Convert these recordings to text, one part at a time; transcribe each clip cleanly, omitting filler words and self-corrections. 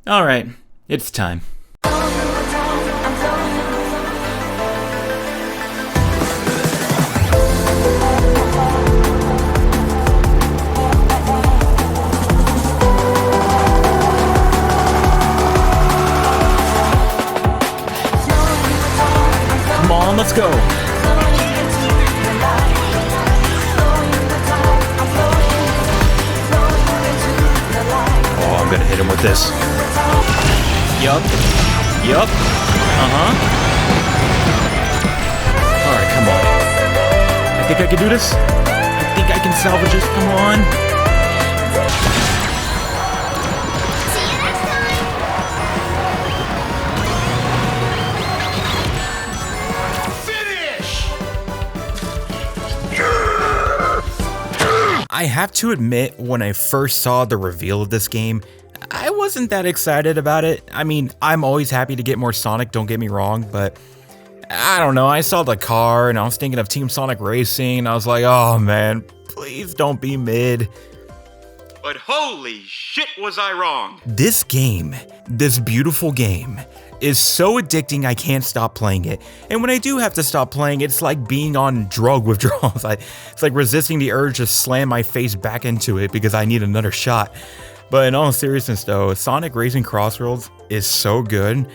Alright, it's time. Come on, let's go. Oh, I'm gonna hit him with this. Yup. Alright, come on. I think I can do this. I think I can salvage this. Come on. I have to admit, when I first saw the reveal of this game, I wasn't that excited about it. I mean, I'm always happy to get more Sonic, don't get me wrong, but I don't know, I saw the car and I was thinking of Team Sonic Racing and I was like, oh man, please don't be mid. But holy shit was I wrong. This game, this beautiful game, is so addicting I can't stop playing it. And when I do have to stop playing, it's like being on drug withdrawals. It's like resisting the urge to slam my face back into it because I need another shot. But in all seriousness though, Sonic Racing Crossworlds is so good.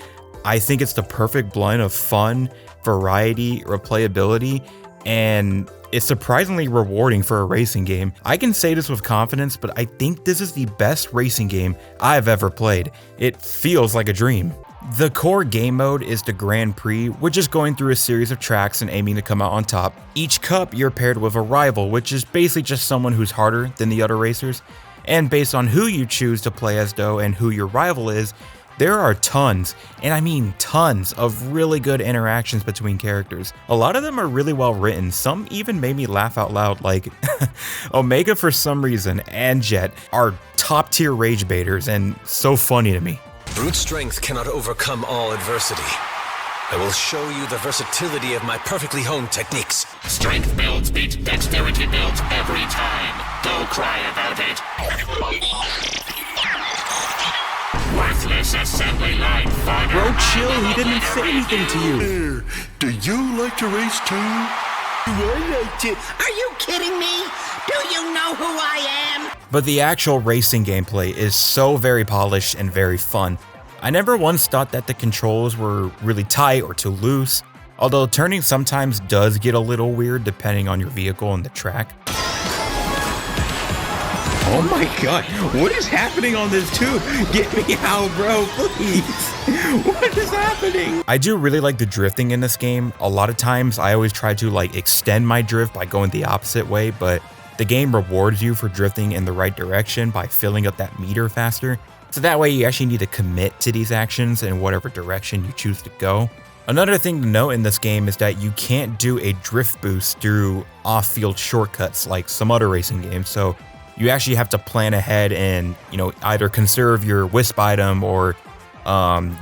I think it's the perfect blend of fun, variety, replayability, and it's surprisingly rewarding for a racing game. I can say this with confidence, but I think this is the best racing game I've ever played. It feels like a dream. The core game mode is the Grand Prix, which is going through a series of tracks and aiming to come out on top. Each cup you're paired with a rival, which is basically just someone who's harder than the other racers. And based on who you choose to play as though and who your rival is, there are tons, and I mean tons, of really good interactions between characters. A lot of them are really well written, some even made me laugh out loud, like Omega for some reason and Jet are top tier rage baiters and so funny to me. Brute strength cannot overcome all adversity. I will show you the versatility of my perfectly honed techniques. Strength builds beat dexterity builds every time. Go cry about it. Worthless assembly line fodder. Bro, chill, he didn't say anything to you. There, do you like to race too? Are you kidding me? Do you know who I am? But the actual racing gameplay is so very polished and very fun. I never once thought that the controls were really tight or too loose, although turning sometimes does get a little weird depending on your vehicle and the track. Oh my god, what is happening on this tube? Get me out, bro, please. What is happening? I do really like the drifting in this game. A lot of times I always try to like extend my drift by going the opposite way, but the game rewards you for drifting in the right direction by filling up that meter faster. So that way you actually need to commit to these actions in whatever direction you choose to go. Another thing to note in this game is that you can't do a drift boost through off-field shortcuts like some other racing games. So you actually have to plan ahead and, either conserve your wisp item or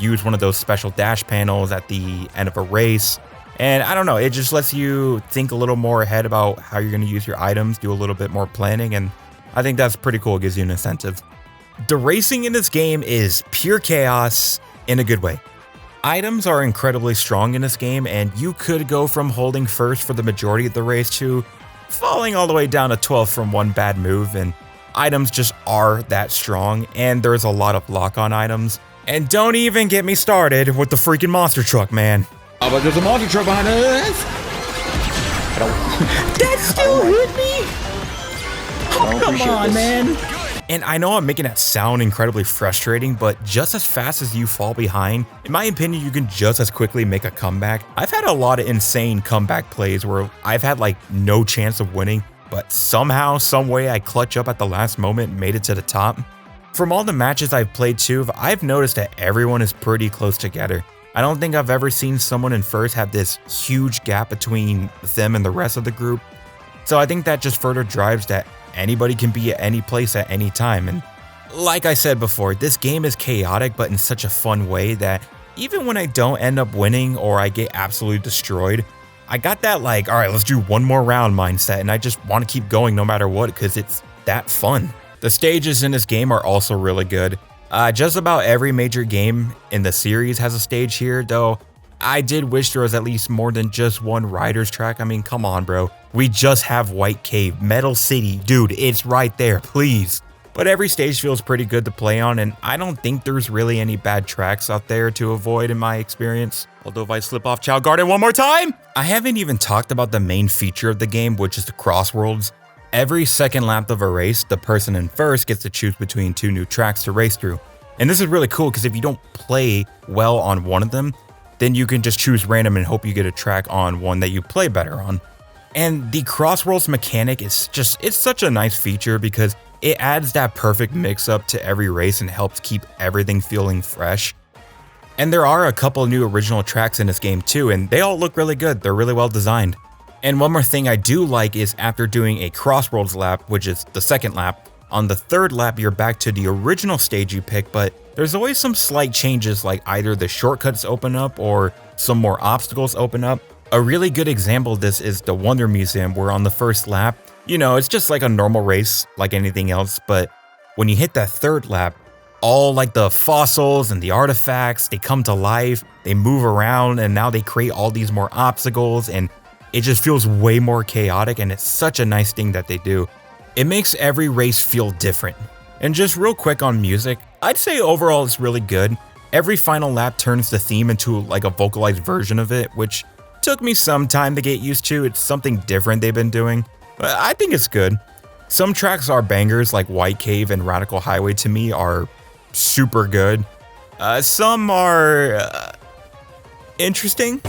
use one of those special dash panels at the end of a race. And I don't know, it just lets you think a little more ahead about how you're going to use your items, do a little bit more planning, and I think that's pretty cool. It gives you an incentive. The racing in this game is pure chaos in a good way. Items are incredibly strong in this game, and you could go from holding first for the majority of the race to falling all the way down to 12th from one bad move, and items just are that strong, and there's a lot of lock-on items. And don't even get me started with the freaking monster truck, man. Oh, but there's a monster truck behind us! That still hit me? Oh, come on, man. And I know I'm making that sound incredibly frustrating, but just as fast as you fall behind, in my opinion, you can just as quickly make a comeback. I've had a lot of insane comeback plays where I've had like no chance of winning, but somehow, some way I clutch up at the last moment and made it to the top. From all the matches I've played too, I've noticed that everyone is pretty close together. I don't think I've ever seen someone in first have this huge gap between them and the rest of the group. So I think that just further drives that anybody can be at any place at any time. And like I said before, this game is chaotic, but in such a fun way that even when I don't end up winning or I get absolutely destroyed, I got that like, all right, let's do one more round mindset. And I just want to keep going no matter what because it's that fun. The stages in this game are also really good. Just about every major game in the series has a stage here, though I did wish there was at least more than just one rider's track. I mean, come on, bro. We just have White Cave, Metal City. Dude, it's right there, please. But every stage feels pretty good to play on, and I don't think there's really any bad tracks out there to avoid in my experience. Although if I slip off Chow Garden one more time! I haven't even talked about the main feature of the game, which is the Crossworlds. Every second lap of a race, the person in first gets to choose between 2 new tracks to race through. And this is really cool because if you don't play well on one of them, then you can just choose random and hope you get a track on one that you play better on. And the Crossworlds mechanic is it's such a nice feature because it adds that perfect mix-up to every race and helps keep everything feeling fresh. And there are a couple new original tracks in this game too, and they all look really good. They're really well designed. And one more thing I do like is after doing a Crossworlds lap, which is the second lap, on the third lap you're back to the original stage you picked, but there's always some slight changes like either the shortcuts open up or some more obstacles open up. A really good example of this is the Wonder Museum, where on the first lap, you know, it's just like a normal race like anything else, but when you hit that third lap, all like the fossils and the artifacts, they come to life, they move around, and now they create all these more obstacles, and it just feels way more chaotic, and it's such a nice thing that they do. It makes every race feel different. And just real quick on music, I'd say overall it's really good. Every final lap turns the theme into like a vocalized version of it, which took me some time to get used to. It's something different they've been doing, but I think it's good. Some tracks are bangers like White Cave and Radical Highway to me are super good. Some are interesting.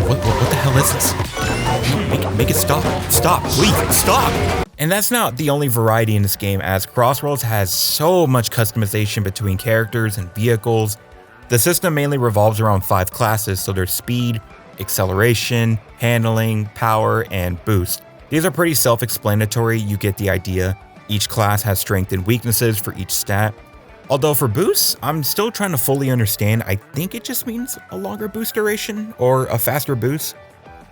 What the hell is this? Make it stop. Stop, please, stop! And that's not the only variety in this game, as Crossworlds has so much customization between characters and vehicles. The system mainly revolves around 5 classes, so there's speed, acceleration, handling, power, and boost. These are pretty self-explanatory, you get the idea. Each class has strength and weaknesses for each stat. Although for boosts, I'm still trying to fully understand. I think it just means a longer boost duration or a faster boost.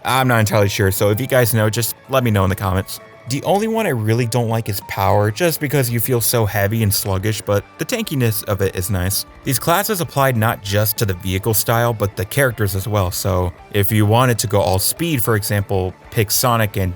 I'm not entirely sure, so if you guys know, just let me know in the comments. The only one I really don't like is power, just because you feel so heavy and sluggish, but the tankiness of it is nice. These classes applied not just to the vehicle style, but the characters as well, so if you wanted to go all speed, for example, pick Sonic and,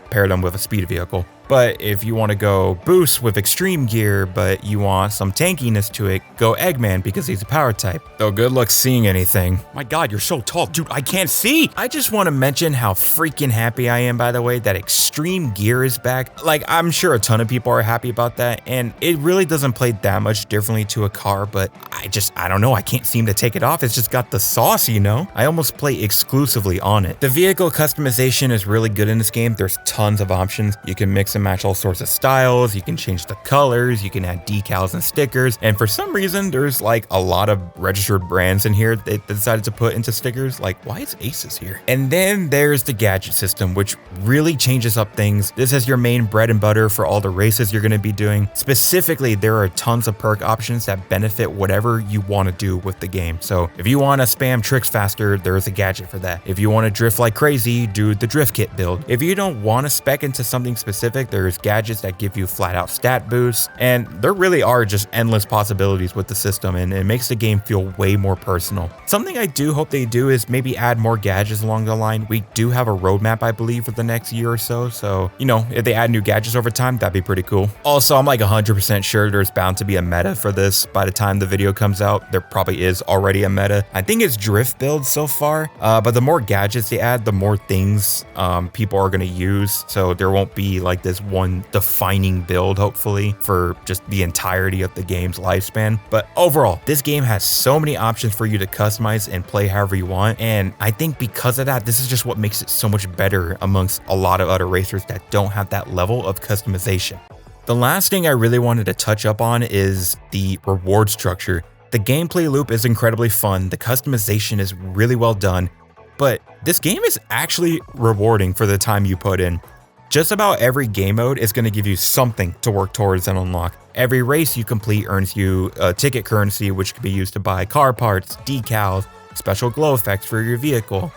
pair them with a speed vehicle. But if you want to go boost with extreme gear, but you want some tankiness to it, go Eggman because he's a power type. Though good luck seeing anything. My god, you're so tall. Dude, I can't see! I just want to mention how freaking happy I am, by the way, that extreme gear is back. Like, I'm sure a ton of people are happy about that, and it really doesn't play that much differently to a car, but I don't know, I can't seem to take it off. It's just got the sauce, I almost play exclusively on it. The vehicle customization is really good in this game. There's tons of options. You can mix and match all sorts of styles, you can change the colors, you can add decals and stickers, and for some reason there's like a lot of registered brands in here they decided to put into stickers. Like, why is Aces here? And then there's the gadget system, which really changes up things. This is your main bread and butter for all the races you're going to be doing. Specifically, there are tons of perk options that benefit whatever you want to do with the game. So if you want to spam tricks faster, there's a gadget for that. If you want to drift like crazy, do the drift kit build. If you don't want to spec into something specific, there's gadgets that give you flat out stat boosts, and there really are just endless possibilities with the system, and it makes the game feel way more personal. Something I do hope they do is maybe add more gadgets along the line. We do have a roadmap, I believe, for the next year or so, if they add new gadgets over time, that'd be pretty cool. Also, I'm like 100% sure there's bound to be a meta for this by the time the video comes out. There probably is already a meta. I think it's drift builds so far, but the more gadgets they add, the more things people are going to use, so there won't be like this one defining build, hopefully, for just the entirety of the game's lifespan. But overall, this game has so many options for you to customize and play however you want, and I think because of that, this is just what makes it so much better amongst a lot of other racers that don't have that level of customization. The last thing I really wanted to touch up on is the reward structure. The gameplay loop is incredibly fun, the customization is really well done, but this game is actually rewarding for the time you put in. Just about every game mode is going to give you something to work towards and unlock. Every race you complete earns you a ticket currency, which can be used to buy car parts, decals, special glow effects for your vehicle.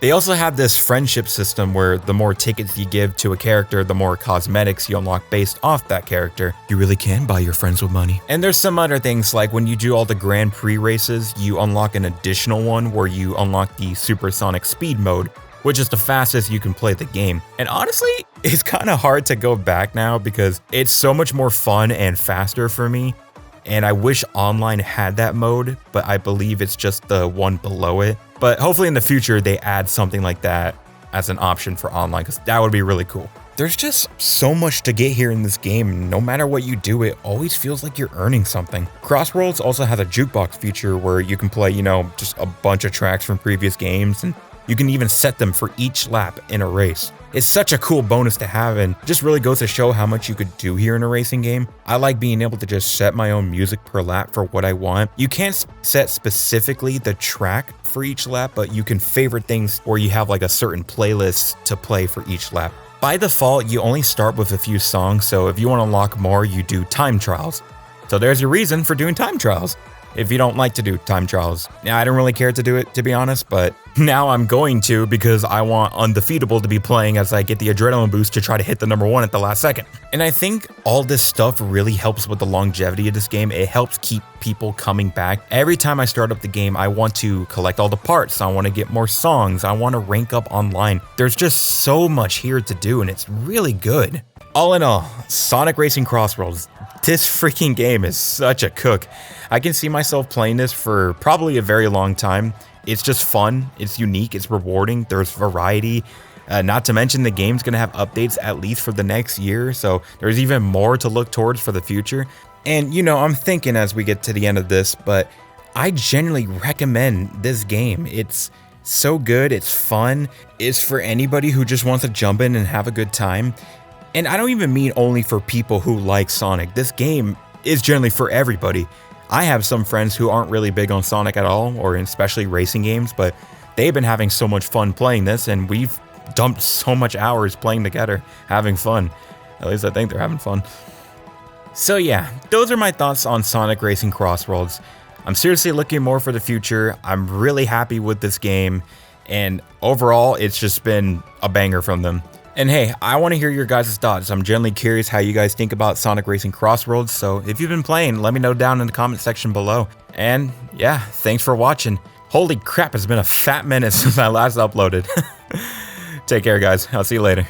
They also have this friendship system where the more tickets you give to a character, the more cosmetics you unlock based off that character. You really can buy your friends with money. And there's some other things like when you do all the Grand Prix races, you unlock an additional one where you unlock the Supersonic Speed mode, which is the fastest you can play the game. And honestly, it's kind of hard to go back now because it's so much more fun and faster for me. And I wish online had that mode, but I believe it's just the one below it. But hopefully in the future, they add something like that as an option for online, because that would be really cool. There's just so much to get here in this game. No matter what you do, it always feels like you're earning something. Crossworlds also has a jukebox feature where you can play, just a bunch of tracks from previous games, and you can even set them for each lap in a race. It's such a cool bonus to have and just really goes to show how much you could do here in a racing game. I like being able to just set my own music per lap for what I want. You can't set specifically the track for each lap, but you can favorite things where you have like a certain playlist to play for each lap. By default, you only start with a few songs, so if you want to unlock more, you do time trials. So there's your reason for doing time trials. If you don't like to do time trials. Now, I don't really care to do it, to be honest, but now I'm going to because I want Undefeatable to be playing as I get the adrenaline boost to try to hit the #1 at the last second. And I think all this stuff really helps with the longevity of this game. It helps keep people coming back. Every time I start up the game, I want to collect all the parts. I want to get more songs. I want to rank up online. There's just so much here to do, and it's really good. All in all, Sonic Racing Crossworlds. This freaking game is such a cook. I can see myself playing this for probably a very long time. It's just fun, it's unique, it's rewarding, there's variety. Not to mention the game's gonna have updates at least for the next year, so there's even more to look towards for the future. And I'm thinking as we get to the end of this, but I genuinely recommend this game. It's so good, it's fun, it's for anybody who just wants to jump in and have a good time. And I don't even mean only for people who like Sonic. This game is generally for everybody. I have some friends who aren't really big on Sonic at all, or especially racing games, but they've been having so much fun playing this, and we've dumped so much hours playing together, having fun. At least I think they're having fun. So yeah, those are my thoughts on Sonic Racing Crossworlds. I'm seriously looking more for the future. I'm really happy with this game, and overall, it's just been a banger from them. And hey, I want to hear your guys' thoughts. I'm genuinely curious how you guys think about Sonic Racing Crossworlds, so if you've been playing, let me know down in the comment section below. And yeah, thanks for watching. Holy crap, it's been a fat minute since I last uploaded. Take care, guys. I'll see you later.